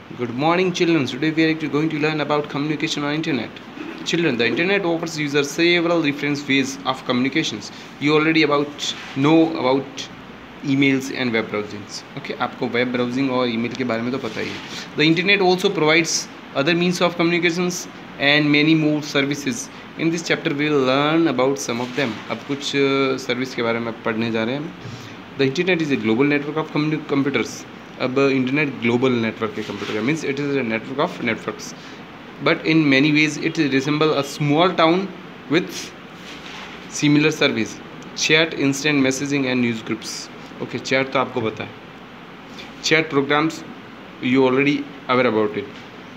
Good morning, children. Today we are going to learn about communication on internet. Children, the internet offers users several different ways of communications. You already know about emails and web browsings. Okay, आपको web browsing और email के बारे में तो पता ही है. The internet also provides other means of communications and many more services. In this chapter we will learn about some of them. अब कुछ सर्विस के बारे में पढ़ने जा रहे हैं. The internet is a global network of computers. अब इंटरनेट ग्लोबल नेटवर्क है कंप्यूटर का, means it is a network of networks, but in many ways it resemble a small town with similar service, chat, instant messaging and newsgroups. Okay, chat तो आपको पता है, chat programs you already aware about it.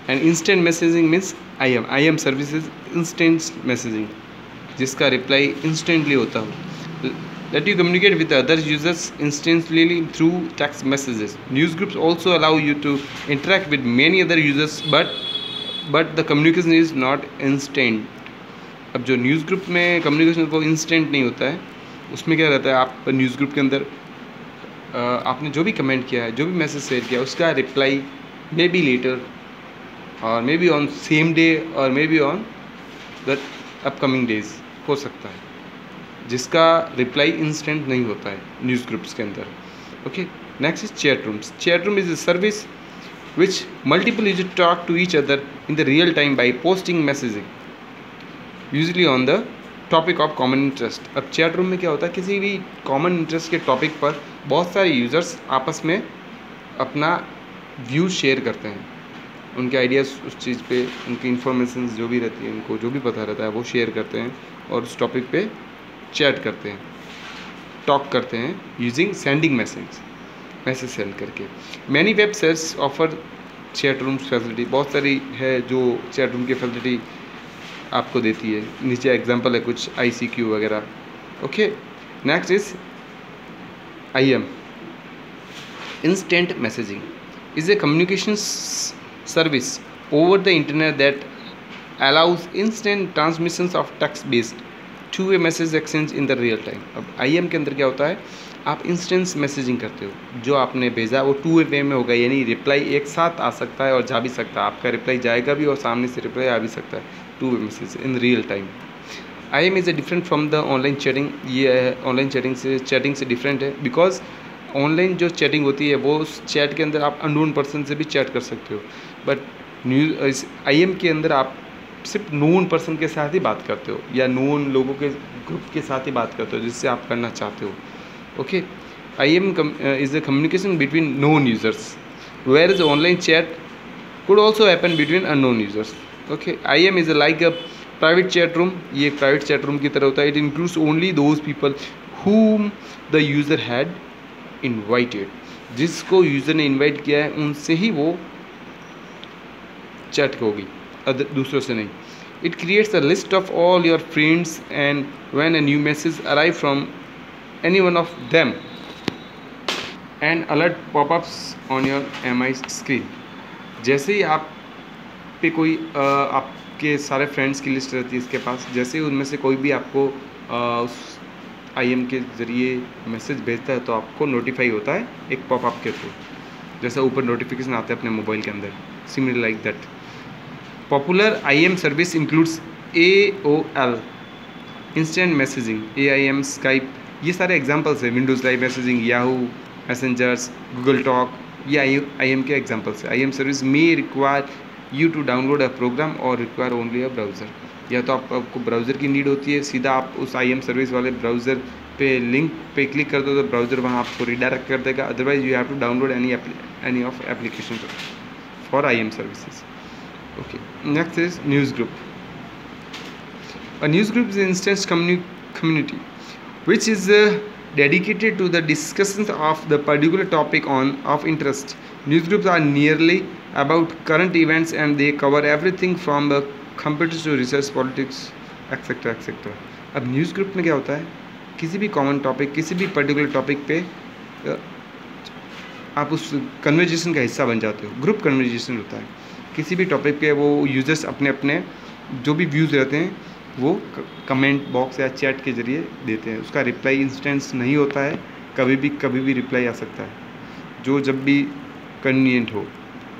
And instant messaging means I M services, instant messaging जिसका reply instantly होता हो. That you communicate with other users instantly through text messages. Newsgroups also allow you to interact with many other users, but the communication is not instant. अब जो news group में communication वो instant नहीं होता है. उसमें क्या रहता है, आप न्यूज़ ग्रुप के अंदर आपने जो भी कमेंट किया है, जो भी मैसेज शेयर किया, उसका रिप्लाई मे बी लेटर और maybe on same day और maybe on the upcoming days हो सकता है, जिसका रिप्लाई इंस्टेंट नहीं होता है न्यूज़ ग्रुप्स के अंदर. Okay, next is chat rooms. Chat room is a service which multiple user talk to each other in the real time by posting messaging usually on the topic of common interest. अब chat room में क्या होता है, किसी भी common interest के topic पर बहुत सारे यूजर्स आपस में अपना व्यूज शेयर करते हैं, उनके आइडियाज़ उस चीज़ पे, उनकी इन्फॉर्मेशन जो भी रहती है, उनको जो भी पता रहता है वो शेयर करते हैं और उस टॉपिक पे चैट करते हैं, टॉक करते हैं यूजिंग सेंडिंग मैसेज सेंड करके. Many websites offer chat rooms facility. बहुत सारी है जो चैट रूम की फैसिलिटी आपको देती है. नीचे एग्जांपल है कुछ, ICQ वगैरह. Okay, next is IM. Instant messaging is a communication service over the internet that allows instant transmissions of text based two way message exchange in the real time. अब IM के अंदर क्या होता है, आप इंस्टेंस मैसेजिंग करते हो, जो आपने भेजा वो टू वे में होगा, यानी रिप्लाई एक साथ आ सकता है और जा भी सकता है. आपका रिप्लाई जाएगा भी और सामने से रिप्लाई आ भी सकता है. Two way message in real time. IM is a different from the online chatting. ये ऑनलाइन चैटिंग से डिफरेंट है, बिकॉज ऑनलाइन जो चैटिंग होती है वो उस चैट के अंदर आप अननोन पर्सन से भी चैट कर सकते हो, बट IM के अंदर आप सिर्फ नोन पर्सन के साथ ही बात करते हो या नोन लोगों के ग्रुप के साथ ही बात करते हो जिससे आप करना चाहते हो. Okay, IM is a communication between known users, where is online chat could also happen between unknown users. Okay, IM is like a private chat room. ये एक प्राइवेट चैट रूम की तरह होता है. It includes only those people whom the user had invited. जिसको user ने invite किया है उनसे ही वो चैट होगी, दूसरों से नहीं. It creates a list of all your friends and when a new message arrive from any one of them and alert popups on your MI screen. जैसे ही आप पे कोई आपके सारे फ्रेंड्स की लिस्ट रहती है इसके पास, जैसे ही उनमें से कोई भी आपको उस IM के ज़रिए मैसेज भेजता है तो आपको नोटिफाई होता है एक पॉपअप के थ्रू, जैसा ऊपर नोटिफिकेशन आता है अपने मोबाइल के अंदर. Similar like that. Popular IM service includes AOL, instant messaging, AIM, Skype. ये सारे एग्जांपल्स हैं. Windows live messaging, Yahoo messengers, Google talk, ये IM के एग्जांपल्स हैं. IM service may require you to download a program और require only a browser. या तो आपको ब्राउज़र की नीड होती है, सीधा आप उस IM सर्विस वाले ब्राउज़र पे लिंक पे क्लिक कर दो तो ब्राउज़र वहाँ आपको रिडायरेक्ट कर देगा. Otherwise you have to download any of application for IM services. Okay, next is news group. A news group is an instant community which is dedicated to the discussions of the particular topic of interest. News groups are nearly about current events and they cover everything from the computers to research, politics, etc. etc. अब news group में क्या होता है, किसी भी common topic, किसी भी particular topic पे आप उस कन्वर्जेशन का हिस्सा बन जाते हो. ग्रुप कन्वर्जेशन होता है. किसी भी टॉपिक पे वो यूजर्स अपने अपने जो भी व्यूज़ रहते हैं वो कमेंट बॉक्स या चैट के ज़रिए देते हैं. उसका रिप्लाई इंस्टेंस नहीं होता है, कभी भी रिप्लाई आ सकता है, जो जब भी कन्वीनियंट हो.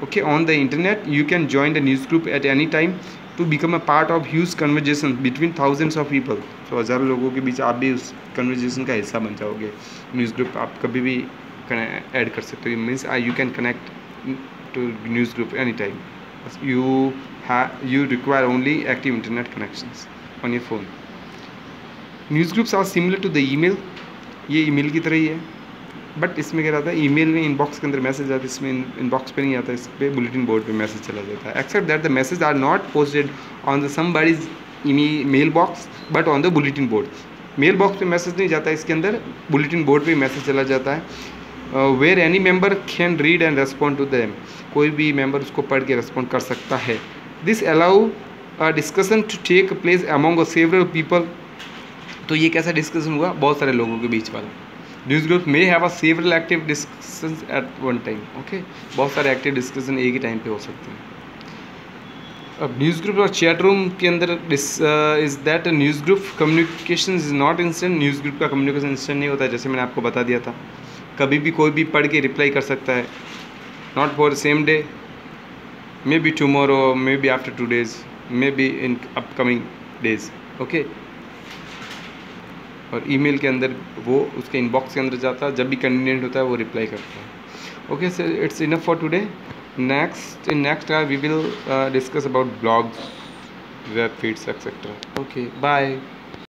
Okay, on the internet you can join the news group at any time to become a part of huge conversation between thousands of people. तो हज़ारों लोगों के बीच आप भी उस कन्वर्जेशन का हिस्सा बन जाओगे. न्यूज़ ग्रुप आप कभी भी ऐड कर सकते हो. Means you can connect to news group anytime. You require only active internet connections on your phone. News groups are similar to the email. ये email की तरह ही है, बट इसमें क्या रहता है, ईमेल में इनबॉक्स के अंदर मैसेज आता है, इसमें इनबॉक्स पे नहीं आता, इस पे बुलेटिन बोर्ड पे मैसेज चला जाता है. Except that the message are not posted on the somebody's mail box but on the bulletin board. Mail box पे मैसेज नहीं जाता है, इसके अंदर बुलेटिन बोर्ड पे मैसेज चला जाता है. Where any member can read and respond to them. कोई भी मेंबर उसको पढ़ के रेस्पॉन्ड कर सकता है. This allow discussion to take place among several people. तो ये कैसा डिस्कशन हुआ, बहुत सारे लोगों के बीच वाला. न्यूज़ ग्रुप में have a several active discussion at one time. Okay, बहुत सारे एक्टिव डिस्कशन एक ही टाइम पे हो सकते हैं. अब न्यूज़ ग्रुप और चैट रूम के अंदर is that news group communication is not instant. News group का कम्युनिकेशन इंस्टेंट नहीं होता है, जैसे मैंने आपको बता दिया था. कभी भी कोई भी पढ़ के रिप्लाई कर सकता है. Not for same day, may be tomorrow, may be after 2 days, may be in upcoming days. Okay, और ईमेल के अंदर वो उसके इनबॉक्स के अंदर जाता है, जब भी कन्वीनियंट होता है वो रिप्लाई करता है. Okay, so it's enough for today. Next we will discuss about blogs, web feeds etcetera. Okay, bye.